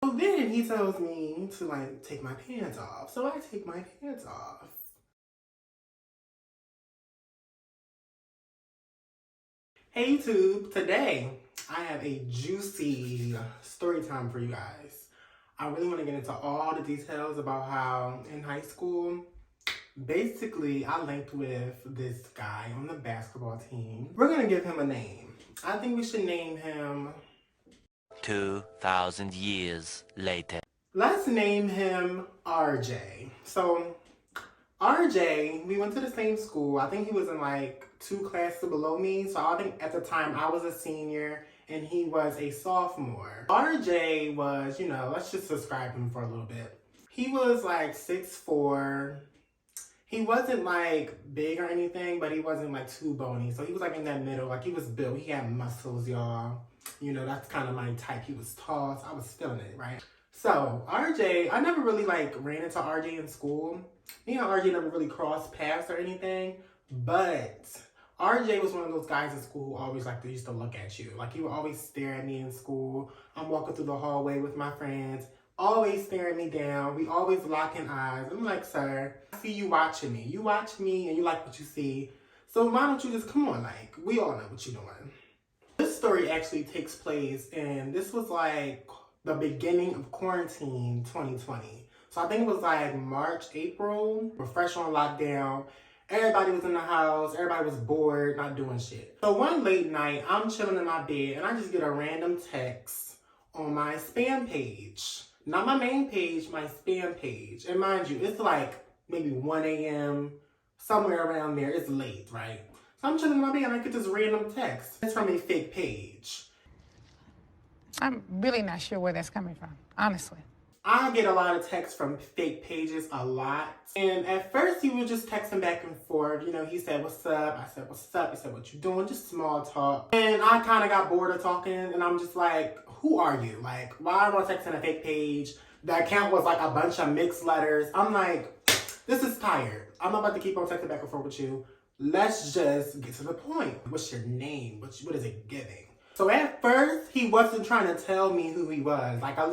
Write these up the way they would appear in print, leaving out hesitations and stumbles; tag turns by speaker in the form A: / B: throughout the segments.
A: So then he tells me to like take my pants off. So I take my pants off. Hey YouTube, today I have a juicy story time for you guys. I really want to get into all the details about how in high school, basically I linked with this guy on the basketball team. We're going to give him a name. I think we should name him
B: 2,000 years later.
A: Let's name him RJ. So RJ, we went to the same school. I think he was in like 2 classes below me. So I think at the time I was a senior and he was a sophomore. RJ was, let's just describe him for a little bit. He was like 6'4". He wasn't like big or anything, but he wasn't like too bony. So he was like in that middle. Like he was built. He had muscles, y'all. That's kind of my type. He was tall, so I was feeling it, right? So RJ, I never really like ran into RJ in school. Me and RJ never really crossed paths or anything, but RJ was one of those guys in school who always used to look at you. Like he would always stare at me in school. I'm walking through the hallway with my friends, always staring me down. We always locking eyes. I'm like, sir, I see you watching me. You watch me and you like what you see. So why don't you just come on? Like, we all know what you're doing. This story actually takes place, and this was like the beginning of quarantine 2020. So I think it was like March, April. We're fresh on lockdown. Everybody was in the house. Everybody was bored, not doing shit. So one late night, I'm chilling in my bed, and I just get a random text on my spam page. Not my main page, my spam page. And mind you, it's like maybe 1 a.m., somewhere around there. It's late, right? So I'm chilling in my bed and I get this random text. It's from a fake page.
C: I'm really not sure where that's coming from, honestly.
A: I get a lot of texts from fake pages, a lot. And at first he was just texting back and forth. He said, what's up? I said, what's up? He said, what you doing? Just small talk. And I kind of got bored of talking and I'm just like, who are you? Like, why am I texting a fake page? The account was like a bunch of mixed letters. I'm like, this is tired. I'm not about to keep on texting back and forth with you. Let's just get to the point. What's your name? What is it giving? So at first, he wasn't trying to tell me who he was. Like, I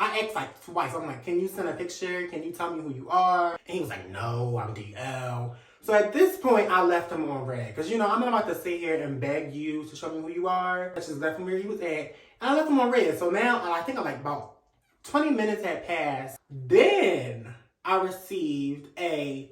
A: asked like twice. I'm like, can you send a picture? Can you tell me who you are? And he was like, no, I'm DL. So at this point, I left him on red. Because, I'm not about to sit here and beg you to show me who you are. I just left him where he was at. And I left him on red. So now, I think about 20 minutes had passed. Then I received a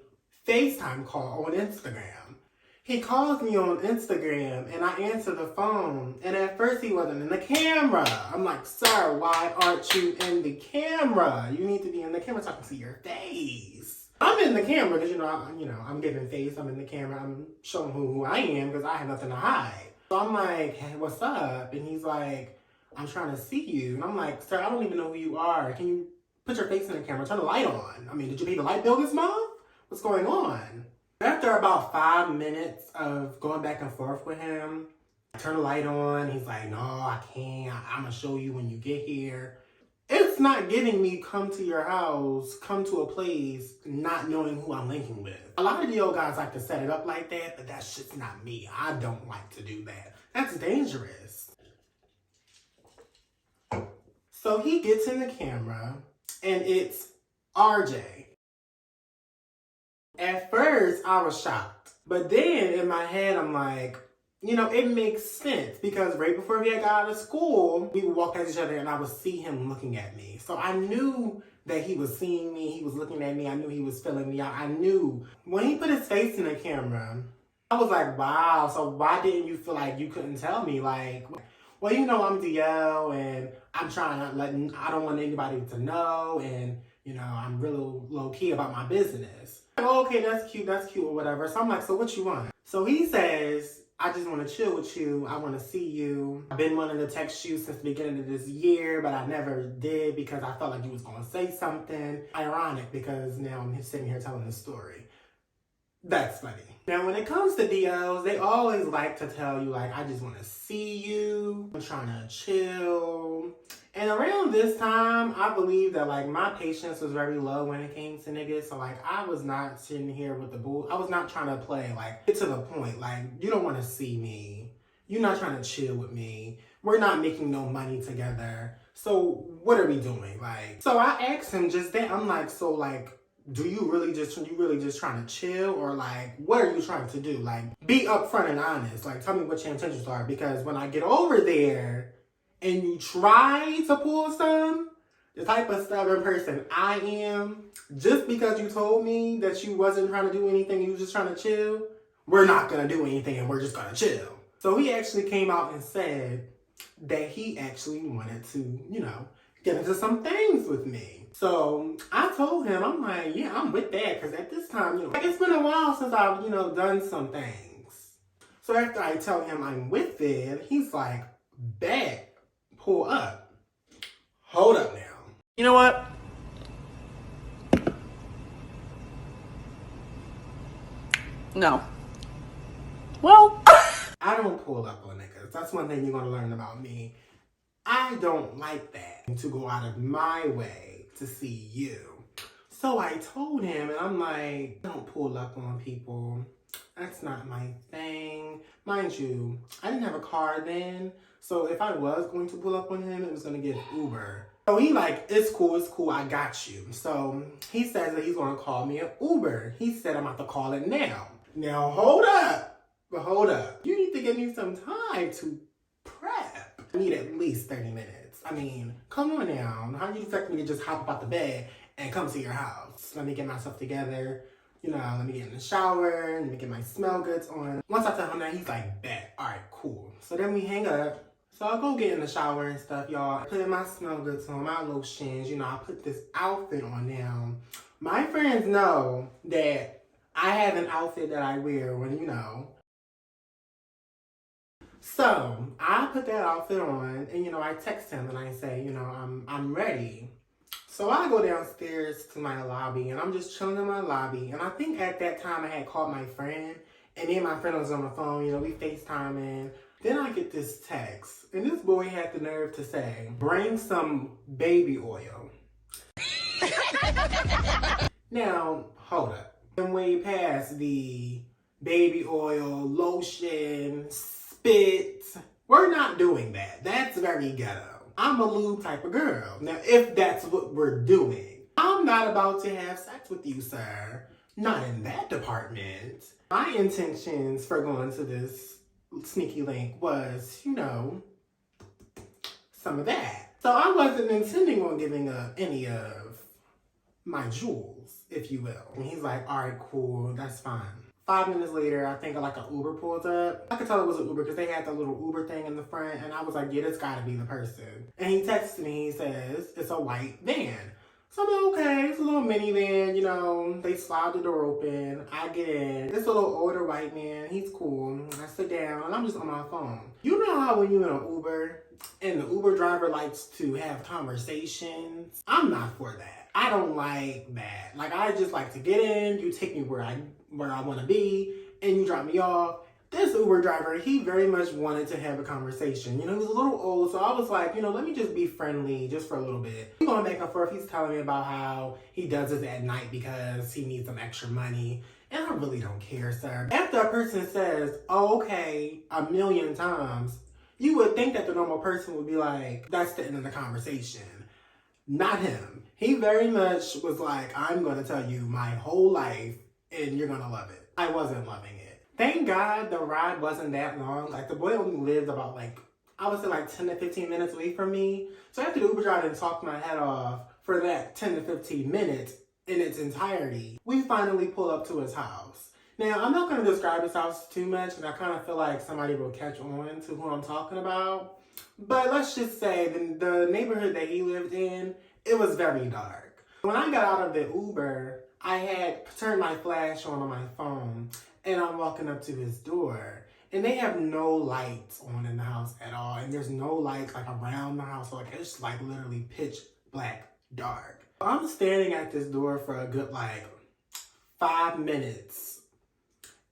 A: FaceTime call on Instagram. He calls me on Instagram and I answer the phone. And at first he wasn't in the camera. I'm like, sir, why aren't you in the camera? You need to be in the camera so I can see your face. I'm in the camera because, I'm giving face. I'm in the camera. I'm showing who I am because I have nothing to hide. So I'm like, hey, what's up? And he's like, I'm trying to see you. And I'm like, sir, I don't even know who you are. Can you put your face in the camera? Turn the light on. I mean, did you pay the light bill this month? What's going on? After about 5 minutes of going back and forth with him, I turn the light on. He's like, no, I can't. I'm going to show you when you get here. It's not getting me come to your house, come to a place, not knowing who I'm linking with. A lot of DO guys like to set it up like that, but that's just not me. I don't like to do that. That's dangerous. So he gets in the camera, and it's RJ. At first, I was shocked. But then in my head, I'm like, it makes sense. Because right before we got out of school, we would walk past each other and I would see him looking at me. So I knew that he was seeing me. He was looking at me. I knew he was feeling me out. I knew. When he put his face in the camera, I was like, wow. So why didn't you feel like you couldn't tell me? Like, well, I'm DL and I'm I don't want anybody to know. And, I'm real low key about my business. Oh, okay, that's cute, or whatever. So I'm like, so what you want? So he says, I just want to chill with you. I want to see you. I've been wanting to text you since the beginning of this year, but I never did because I felt like you was going to say something. Ironic because now I'm sitting here telling this story. That's funny. Now, when it comes to DLs, they always like to tell you, like, I just want to see you. I'm trying to chill. And around this time, I believe that, like, my patience was very low when it came to niggas. So, like, I was not sitting here with the bull. I was not trying to play, like, get to the point. Like, you don't want to see me. You're not trying to chill with me. We're not making no money together. So what are we doing? Like, so I asked him just that. I'm like, so like, you really just trying to chill, or like, what are you trying to do? Like, be upfront and honest. Like, tell me what your intentions are, because when I get over there and you try to pull some, the type of stubborn person I am, just because you told me that you wasn't trying to do anything, you was just trying to chill, we're not gonna do anything and we're just gonna chill. So he actually came out and said that he actually wanted to, get into some things with me. So I told him, I'm like, yeah, I'm with that, because at this time, like, it's been a while since I've, done some things. So after I tell him I'm with it, he's like, bet, pull up. Hold up now.
D: You know what? No. Well,
A: I don't pull up on niggas. That's one thing you're going to learn about me. I don't like that, to go out of my way to see you. So I told him, and I'm like, don't pull up on people. That's not my thing. Mind you, I didn't have a car then, so if I was going to pull up on him, it was going to get Uber. So he like, it's cool, I got you. So he says that he's going to call me an Uber. He said I'm about to call it now. Now hold up. But hold up. You need to give me some time to prep. I need at least 30 minutes. I mean, come on now. How do you expect me to just hop up out the bed and come to your house? Let me get myself together. Let me get in the shower. Let me get my smell goods on. Once I tell him that, he's like, bet. All right, cool. So then we hang up. So I'll go get in the shower and stuff, y'all. I put my smell goods on, my lotions. I put this outfit on now. My friends know that I have an outfit that I wear when, So I put that outfit on, and I text him and I say, I'm ready. So I go downstairs to my lobby, and I'm just chilling in my lobby. And I think at that time I had called my friend, and then my friend was on the phone. We FaceTiming. Then I get this text, and this boy had the nerve to say, bring some baby oil. Now, hold up. I'm way past the baby oil, lotion, spit. We're not doing that. That's very ghetto. I'm a lube type of girl. Now, if that's what we're doing, I'm not about to have sex with you, sir. Not in that department. My intentions for going to this sneaky link was, some of that. So I wasn't intending on giving up any of my jewels, if you will. And he's like, all right, cool, that's fine. 5 minutes later, I think like an Uber pulled up. I could tell it was an Uber because they had the little Uber thing in the front, and I was like, yeah, this gotta be the person. And he texts me, he says, it's a white van. So I'm like, okay, it's a little minivan, they slide the door open, I get in. It's a little older white man, he's cool. I sit down, and I'm just on my phone. You know how when you're in an Uber, and the Uber driver likes to have conversations? I'm not for that. I don't like that. Like, I just like to get in, you take me where I want to be, and you drop me off. This Uber driver, he very much wanted to have a conversation. He was a little old, so I was like, let me just be friendly just for a little bit. We're going back and forth. He's telling me about how he does this at night because he needs some extra money. And I really don't care, sir. After a person says, oh, okay, 1,000,000 times, you would think that the normal person would be like, that's the end of the conversation. Not him. He very much was like, I'm going to tell you my whole life and you're going to love it. I wasn't loving it. Thank God the ride wasn't that long. Like, the boy only lived about I would say 10 to 15 minutes away from me. So after the Uber driver and talked my head off for that 10 to 15 minutes in its entirety, we finally pull up to his house. Now, I'm not going to describe his house too much, and I kind of feel like somebody will catch on to who I'm talking about. But let's just say the neighborhood that he lived in, it was very dark. When I got out of the Uber, I had turned my flash on my phone, and I'm walking up to his door, and they have no lights on in the house at all, and there's no lights around the house. So it's literally pitch black dark. I'm standing at this door for a good 5 minutes,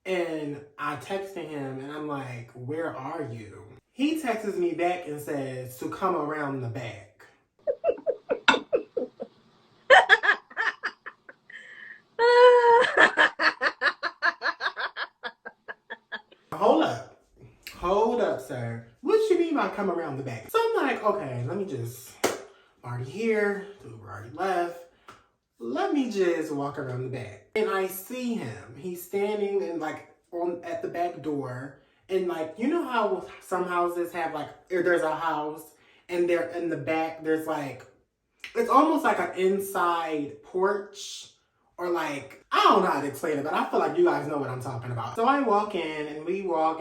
A: and I texted him, and I'm like, where are you? He texts me back and says to come around the back. Hold up, sir. What you mean by come around the back? So I'm like, okay, let me just mark already here, the Uber already left. Let me just walk around the back. And I see him. He's standing in at the back door. And like, you know how some houses have like, if there's a house and they're in the back, there's like, it's almost like an inside porch or like, I don't know how to explain it, but I feel like you guys know what I'm talking about. So I walk in and we walk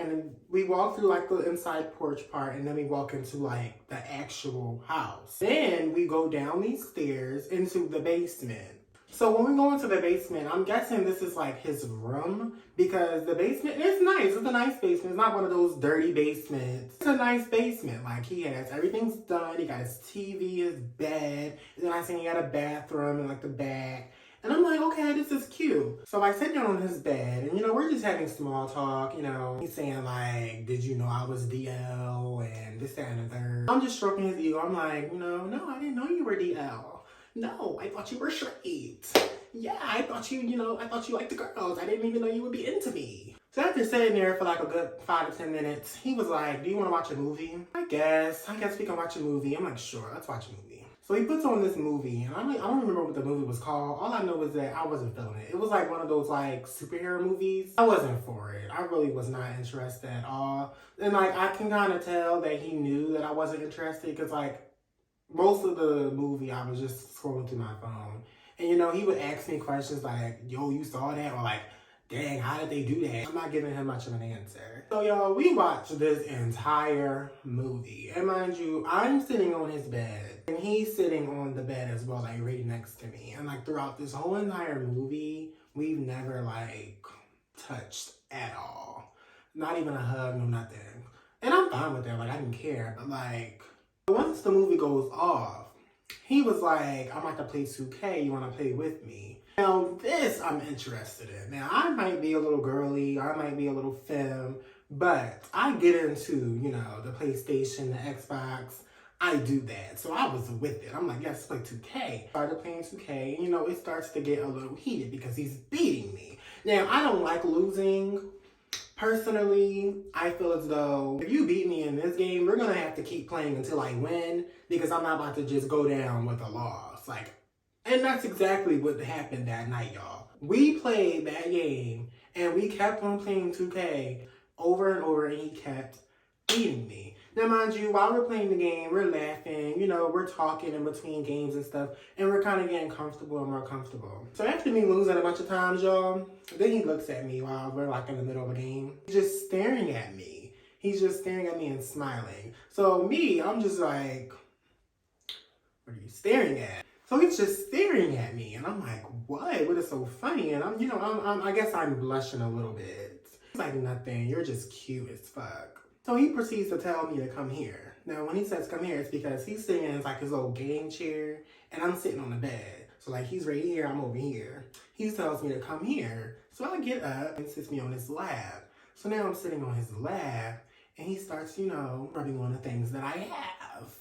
A: through like the inside porch part and then we walk into like the actual house. Then we go down these stairs into the basement. So when we go into the basement, I'm guessing this is like his room because the basement is nice. It's a nice basement. It's not one of those dirty basements. It's a nice basement. Like he has everything's done. He got his TV, his bed. And then I seen he got a bathroom in like the back. And I'm like, okay, this is cute. So I sit down on his bed and, we're just having small talk, He's saying like, did you know I was DL and this, that, and the third. I'm just stroking his ego. I'm like, no, I didn't know you were DL. No, I thought you were straight. Yeah, I thought you liked the girls. I didn't even know you would be into me. So after sitting there for like a good 5 to 10 minutes, he was like, do you want to watch a movie? I guess we can watch a movie. I'm like, sure, let's watch a movie. So he puts on this movie, and I don't remember what the movie was called. All I know is that I wasn't feeling it. It was like one of those like superhero movies. I wasn't for it. I really was not interested at all. And like, I can kind of tell that he knew that I wasn't interested because like, most of the movie, I was just scrolling through my phone. And, he would ask me questions like, yo, you saw that? Or like, dang, how did they do that? I'm not giving him much of an answer. So, y'all, we watched this entire movie. And mind you, I'm sitting on his bed. And he's sitting on the bed as well, like, right next to me. And, like, throughout this whole entire movie, we've never, like, touched at all. Not even a hug, no nothing. And I'm fine with that. Like, I didn't care. But, like, once the movie goes off, he was like, I'm about to play 2K, you want to play with me? Now, this I'm interested in. Now, I might be a little girly, I might be a little femme, but I get into, the PlayStation, the Xbox, I do that. So I was with it. I'm like, yes, play 2K. Started playing 2K, and, it starts to get a little heated because he's beating me. Now, I don't like losing. Personally, I feel as though if you beat me in this game, we're going to have to keep playing until I win because I'm not about to just go down with a loss. And that's exactly what happened that night, y'all. We played that game and we kept on playing 2K over and over and he kept beating me. Now, mind you, while we're playing the game, we're laughing, we're talking in between games and stuff, and we're kind of getting comfortable and more comfortable. So after me losing a bunch of times, y'all, then he looks at me while we're like in the middle of a game. He's just staring at me. He's just staring at me and smiling. So me, I'm just like, what are you staring at? So he's just staring at me, and I'm like, what? What is so funny? And I guess I'm blushing a little bit. He's like, nothing. You're just cute as fuck. So he proceeds to tell me to come here. Now, when he says come here, it's because he's sitting in his little game chair, and I'm sitting on the bed. So, like, he's right here, I'm over here. He tells me to come here. So I get up and sits me on his lap. So now I'm sitting on his lap, and he starts, rubbing on the things that I have.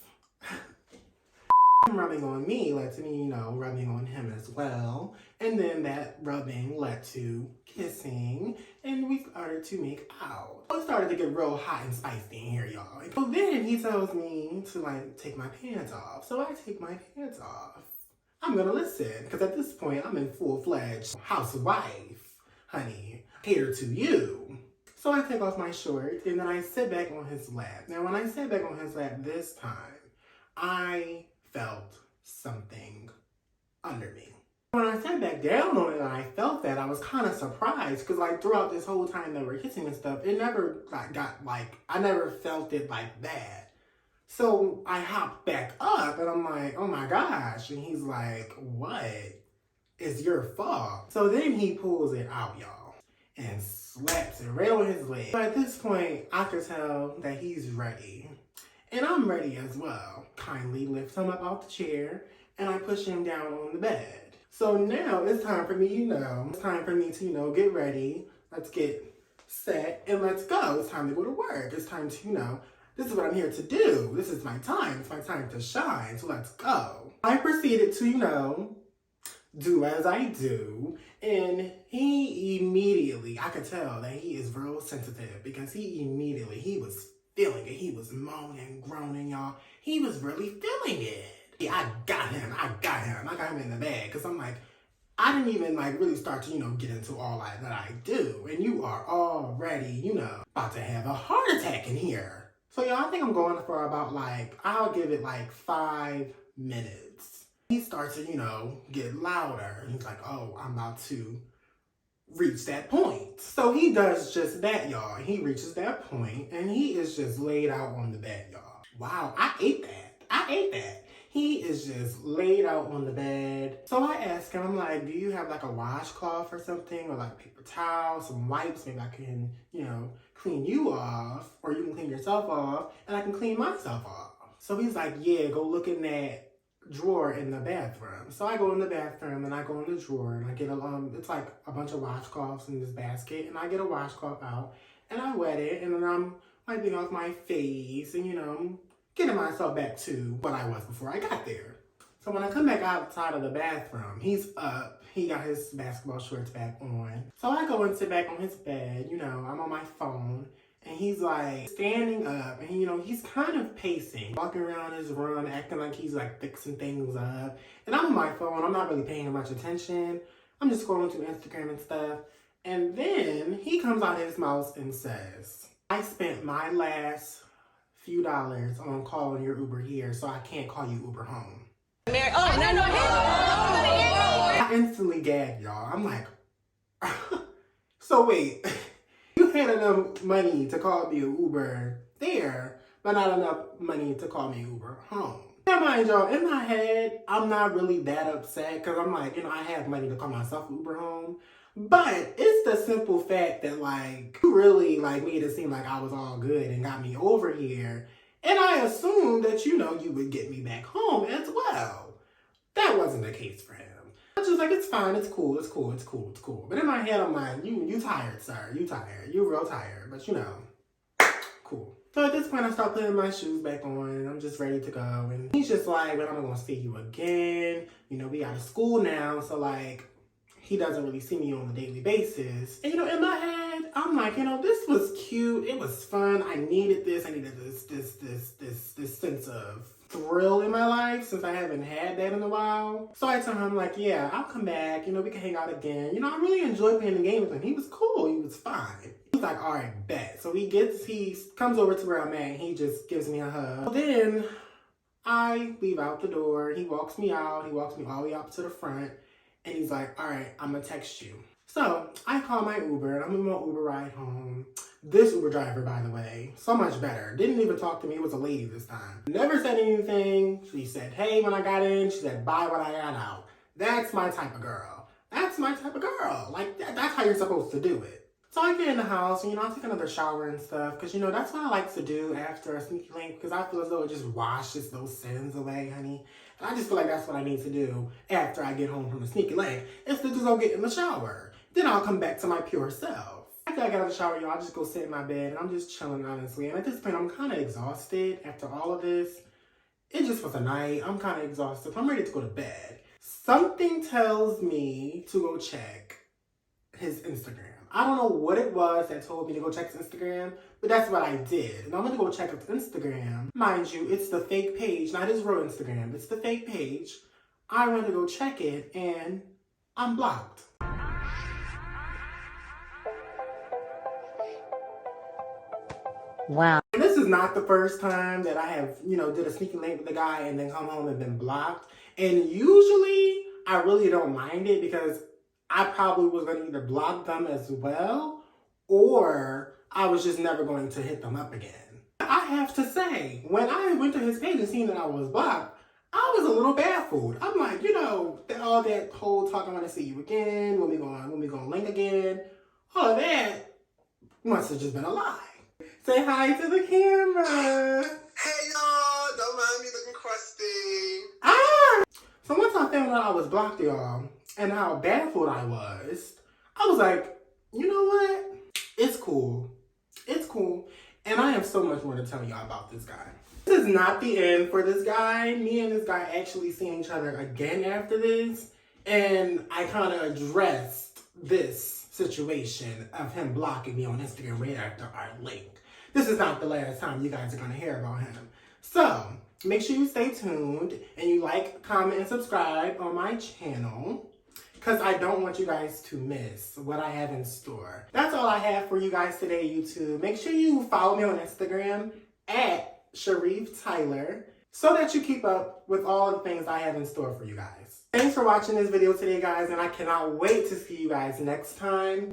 A: Rubbing on me led to me, rubbing on him as well. And then that rubbing led to kissing, and we started to make out. It started to get real hot and spicy in here, y'all. So then he tells me to, take my pants off. So I take my pants off. I'm gonna listen, because at this point, I'm in full-fledged housewife, honey. Cater to you. So I take off my shorts, and then I sit back on his lap. Now, when I sat back on his lap this time, I felt something under me. When I sat back down on it and I felt that, I was kind of surprised because throughout this whole time that we're kissing and stuff, it never I never felt it like that. So I hopped back up and I'm like, oh my gosh. And he's like, what? It's your fault. So then he pulls it out, y'all, and slaps it right on his leg. But at this point, I could tell that he's ready. And I'm ready as well. Kindly lift him up off the chair, and I push him down on the bed. So now it's time for me, it's time for me to, get ready. Let's get set, and let's go. It's time to go to work. It's time to, this is what I'm here to do. This is my time. It's my time to shine, so let's go. I proceeded to, do as I do, and he immediately, I could tell that he is real sensitive because he was feeling it. He was moaning, groaning, y'all. He was really feeling it. Yeah, I got him in the bag. Cause I'm like, I didn't even like really start to, get into all that I do. And you are already, about to have a heart attack in here. So y'all, I think I'm going for about I'll give it 5 minutes. He starts to, get louder. And he's like, oh, I'm about to reach that point. So he does just that, y'all. He reaches that point and he is just laid out on the bed, y'all. Wow, I ate that. He is just laid out on the bed. So I asked him, I'm like, do you have a washcloth or something? Or paper towel, some wipes? Maybe I can, clean you off. Or you can clean yourself off. And I can clean myself off. So he's like, yeah, go look in that drawer in the bathroom. So I go in the bathroom and I go in the drawer and I get it's a bunch of washcloths in this basket. And I get a washcloth out and I wet it. And then I'm wiping off my face and, getting myself back to what I was before I got there. So when I come back outside of the bathroom, he's up. He got his basketball shorts back on. So I go and sit back on his bed. I'm on my phone. And he's standing up and, he's kind of pacing, walking around his room, acting like he's fixing things up. And I'm on my phone. I'm not really paying much attention. I'm just scrolling through Instagram and stuff. And then he comes out his mouth and says, I spent my last few dollars on calling your Uber here, so I can't call you Uber home. I instantly gagged, y'all. I'm like, so wait, you had enough money to call me an Uber there, but not enough money to call me Uber home. Now, mind y'all, in my head, I'm not really that upset because I'm like, I have money to call myself Uber home. But it's the simple fact that you really made it seem like I was all good and got me over here. And I assumed that, you would get me back home as well. That wasn't the case for him. I was just like, it's fine, it's cool. But in my head, I'm like, you tired, sir. You tired. You real tired. But cool. So at this point, I start putting my shoes back on and I'm just ready to go. And he's just like, but I'm going to see you again. We out of school now. So he doesn't really see me on a daily basis. And, in my head, I'm like, this was cute. It was fun. I needed this. I needed this sense of thrill in my life since I haven't had that in a while. So I tell him, yeah, I'll come back. We can hang out again. I really enjoyed playing the game with him. He was cool. He was fine. He's like, all right, bet. So he comes over to where I'm at and he just gives me a hug. Then I leave out the door. He walks me out. He walks me all the way up to the front. And he's like, all right, I'm going to text you. So I call my Uber and I'm in my Uber ride home. This Uber driver, by the way, so much better. Didn't even talk to me. It was a lady this time. Never said anything. She said, hey, when I got in. She said, bye when I got out. That's my type of girl. That's how you're supposed to do it. So I get in the house and, I take another shower and stuff. Because, that's what I like to do after a sneaky link. Because I feel as though it just washes those sins away, honey. And I just feel like that's what I need to do after I get home from the sneaky link. Is to just go get in the shower. Then I'll come back to my pure self. After I get out of the shower, y'all, I just go sit in my bed. And I'm just chilling, honestly. And at this point, I'm kind of exhausted after all of this. It just was a night. I'm kind of exhausted. I'm ready to go to bed. Something tells me to go check his Instagram. I don't know what it was that told me to go check his Instagram, but that's what I did. And I'm going to go check his Instagram. Mind you, it's the fake page, not his real Instagram. It's the fake page. I went to go check it, and I'm blocked.
B: Wow.
A: And this is not the first time that I have, did a sneaky link with a guy and then come home and been blocked. And usually, I really don't mind it because I probably was going to either block them as well, or I was just never going to hit them up again. I have to say, when I went to his page and seen that I was blocked, I was a little baffled. I'm like, all that whole talk, I want to see you again, when we gonna link again, all of that must have just been a lie. Say hi to the camera.
E: Hey y'all, don't mind me looking crusty.
A: So once I found out I was blocked, y'all, and how baffled I was like, you know what? It's cool. And I have so much more to tell y'all about this guy. This is not the end for this guy. Me and this guy actually seen each other again after this. And I kind of addressed this situation of him blocking me on Instagram right after our link. This is not the last time you guys are going to hear about him. So, make sure you stay tuned and you like, comment, and subscribe on my channel, because I don't want you guys to miss what I have in store. That's all I have for you guys today, YouTube. Make sure you follow me on Instagram at Sharif Tyler, so that you keep up with all the things I have in store for you guys. Thanks for watching this video today, guys, and I cannot wait to see you guys next time.